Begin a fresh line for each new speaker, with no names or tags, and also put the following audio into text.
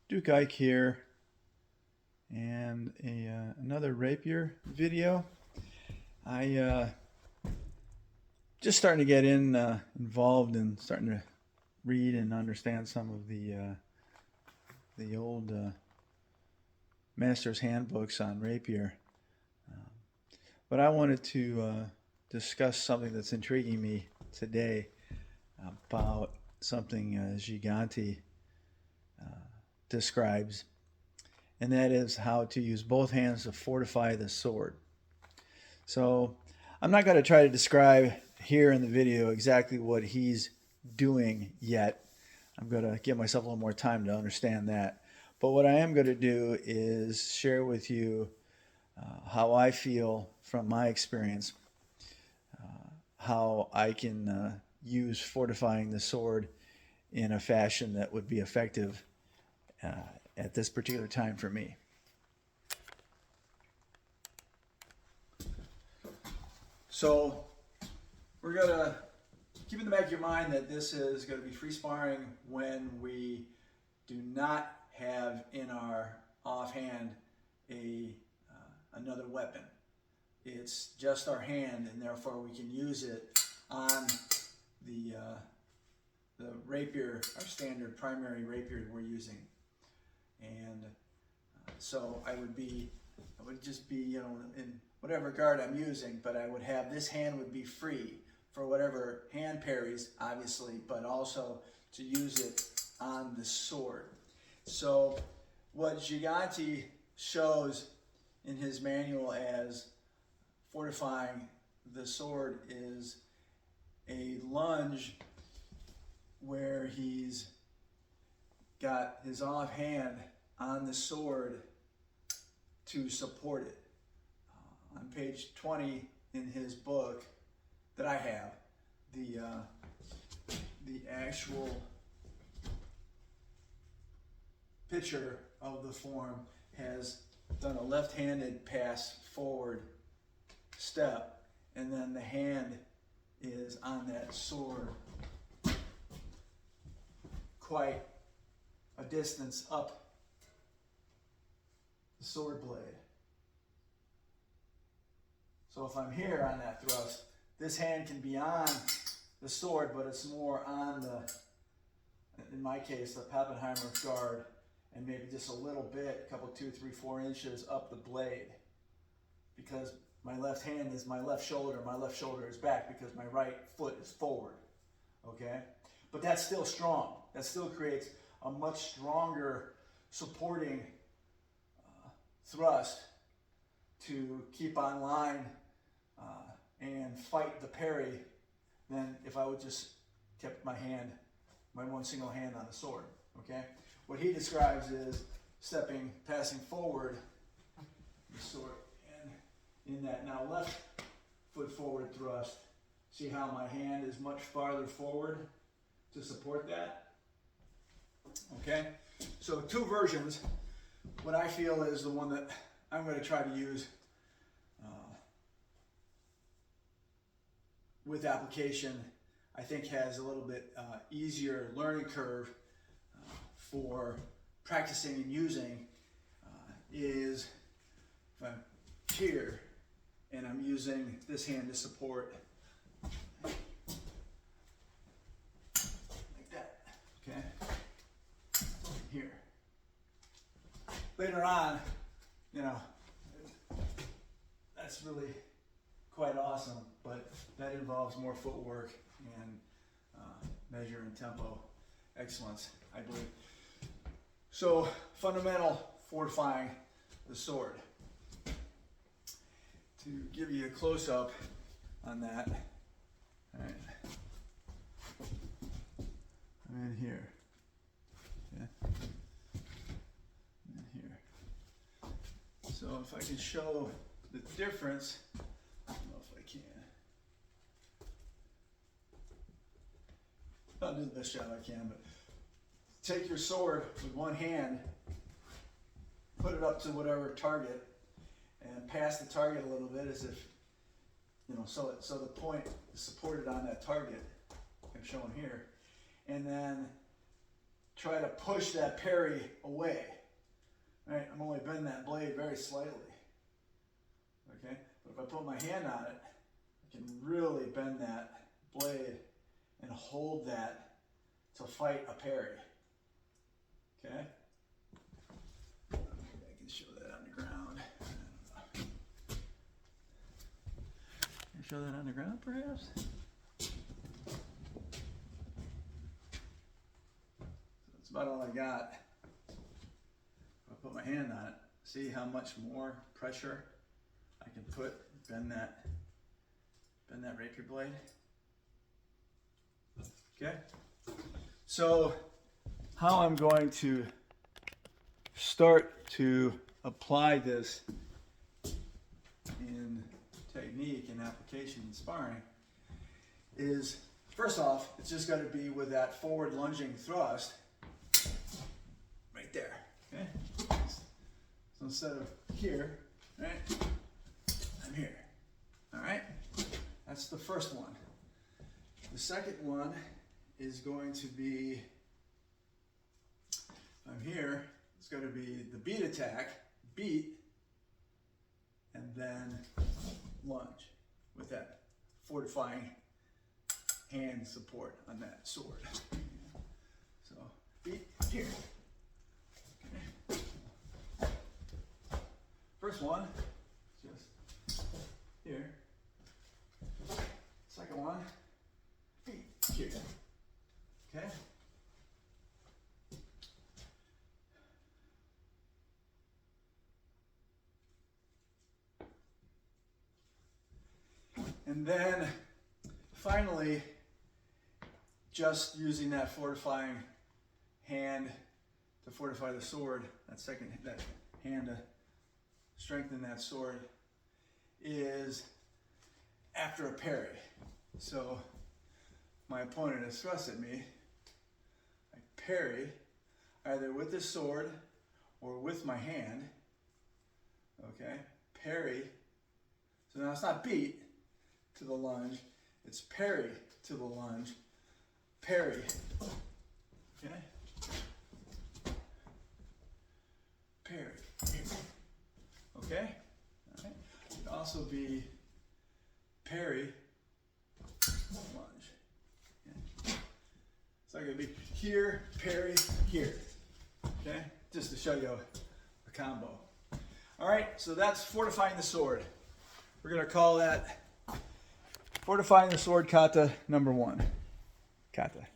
Duke Ike here, and another Rapier video. I just starting to get involved and starting to read and understand some of the old master's handbooks on Rapier. Um, but I wanted to discuss something that's intriguing me today about something Giganti uh, describes, and that is how to use both hands to fortify the sword. So I'm not going to try to describe here in the video exactly what he's doing yet. I'm going to give myself a little more time to understand that. But what I am going to do is share with you how I feel from my experience, how I can use fortifying the sword in a fashion that would be effective uh, at this particular time for me. So we're going to keep in the back of your mind that this is going to be free sparring when we do not have in our offhand another weapon. It's just our hand, and therefore we can use it on the rapier, our standard primary rapier we're using. And so I would just be, in whatever guard I'm using, but I would have this hand would be free for whatever hand parries, obviously, but also to use it on the sword. So what Giganti shows in his manual as fortifying the sword is a lunge where he's got his offhand on the sword to support it. On page 20 in his book that I have, the actual picture of the form has done a left-handed pass forward step, and then the hand is on that sword quite a distance up the sword blade. So if I'm here on that thrust, this hand can be on the sword, but it's more on in my case, the Pappenheimer guard, and maybe just a little bit, a couple, 2, 3, 4 inches up the blade, because my left hand is my left shoulder is back because my right foot is forward, okay? But that's still strong. That still creates a much stronger supporting thrust to keep on line and fight the parry than if I would just kept my one single hand on the sword, okay? What he describes is passing forward the sword, and in that now left foot forward thrust, see how my hand is much farther forward to support that, okay? So two versions. What I feel is the one that I'm going to try to use with application, I think has a little bit easier learning curve for practicing and using is if I'm here and I'm using this hand to support like that, okay? Here. Later on, that's really quite awesome, but that involves more footwork and measure and tempo excellence, I believe. So, fundamental fortifying the sword. To give you a close-up on that, all right, I'm in here, okay, I'm in here. So if I can show the difference, I don't know if I can. I'll do the best job I can, but take your sword with one hand, put it up to whatever target, and pass the target a little bit as if, so the point is supported on that target, I'm showing here. And then try to push that parry away. Right? I'm only bending that blade very slightly. Okay? But if I put my hand on it, I can really bend that blade and hold that to fight a parry. Okay? Maybe I can show that on the ground. Can I show that on the ground, perhaps? That's about all I got. If I put my hand on it, see how much more pressure I can put, bend that rapier blade. Okay? So how I'm going to start to apply this in technique and application in sparring is, first off, it's just got to be with that forward lunging thrust right there. Okay? So instead of here, right, I'm here. All right? That's the first one. The second one is going to be, I'm here, it's going to be the beat attack, beat, and then lunge with that fortifying hand support on that sword. So beat here. Okay. First one, just here. Second one, feet here. Okay? And then finally, just using that fortifying hand to fortify the sword, that hand to strengthen that sword, is after a parry. So my opponent has thrust at me, I parry either with the sword or with my hand. Okay, parry. So now it's not beat to the lunge, it's parry to the lunge, parry. Okay, parry. Okay, all right. It could also be parry, lunge. Okay. So I'm going to be here, parry, here. Okay, just to show you a combo. All right, so that's fortifying the sword. We're going to call that fortifying the sword kata number 1. Kata.